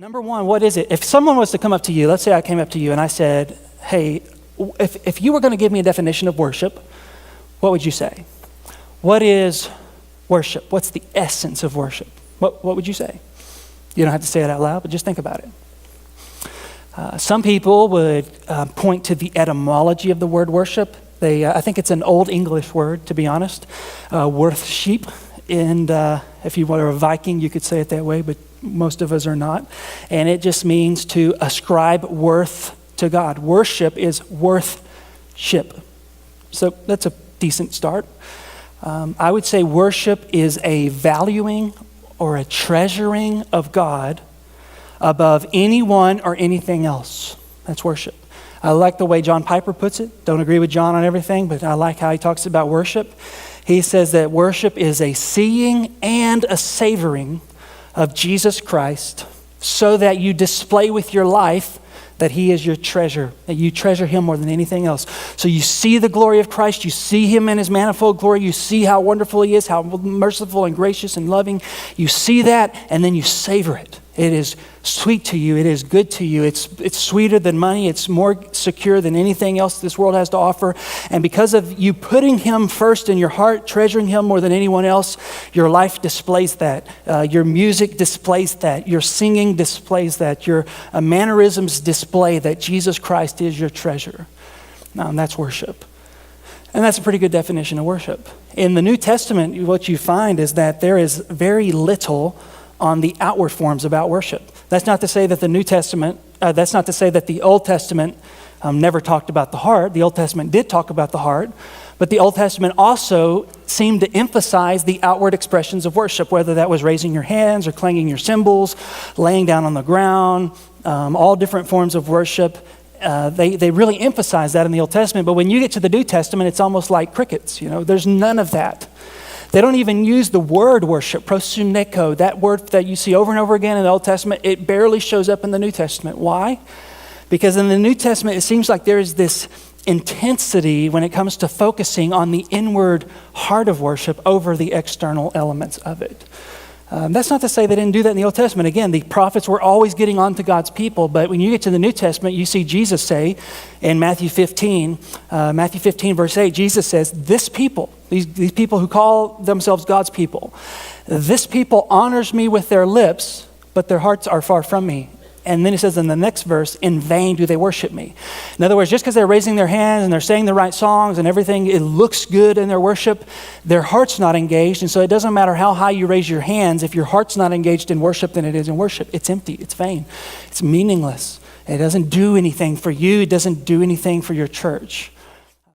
Number one, what is it? If someone was to come up to you, let's say I came up to you and I said, hey, if you were going to give me a definition of worship, what would you say? What is worship? What's the essence of worship? What would you say? You don't have to say it out loud, but just think about it. Some people would point to the etymology of the word worship. I think it's an old English word, to be honest, worth sheep. And if you were a Viking, you could say it that way, but most of us are not. And it just means to ascribe worth to God. Worship is worthship. So that's a decent start. I would say worship is a valuing or a treasuring of God above anyone or anything else. That's worship. I like the way John Piper puts it. Don't agree with John on everything, but I like how he talks about worship. He says that worship is a seeing and a savoring of Jesus Christ so that you display with your life that he is your treasure, that you treasure him more than anything else. So you see the glory of Christ, you see him in his manifold glory, you see how wonderful he is, how merciful and gracious and loving. You see that, and then you savor it. It is sweet to you. It is good to you. It's sweeter than money. It's more secure than anything else this world has to offer. And because of you putting him first in your heart, treasuring him more than anyone else, your life displays that. Your music displays that. Your singing displays that. Your mannerisms display that Jesus Christ is your treasure. Now, that's worship. And that's a pretty good definition of worship. In the New Testament, what you find is that there is very little on the outward forms about worship. That's not to say that the Old Testament never talked about the heart. The Old Testament did talk about the heart, but the Old Testament also seemed to emphasize the outward expressions of worship, whether that was raising your hands or clanging your cymbals, laying down on the ground, all different forms of worship. They really emphasize that in the Old Testament, but when you get to the New Testament, it's almost like crickets. There's none of that. They don't even use the word worship, prosumneko, that word that you see over and over again in the Old Testament. It barely shows up in the New Testament. Why? Because in the New Testament, it seems like there is this intensity when it comes to focusing on the inward heart of worship over the external elements of it. That's not to say they didn't do that in the Old Testament. Again, the prophets were always getting on to God's people, but when you get to the New Testament, you see Jesus say in Matthew 15 verse 8, Jesus says, this people, these people who call themselves God's people, this people honors me with their lips, but their hearts are far from me. And then he says in the next verse, in vain do they worship me. In other words, just because they're raising their hands and they're saying the right songs and everything, it looks good in their worship, their heart's not engaged. And so it doesn't matter how high you raise your hands. If your heart's not engaged in worship, then it is in worship. It's empty. It's vain. It's meaningless. It doesn't do anything for you. It doesn't do anything for your church.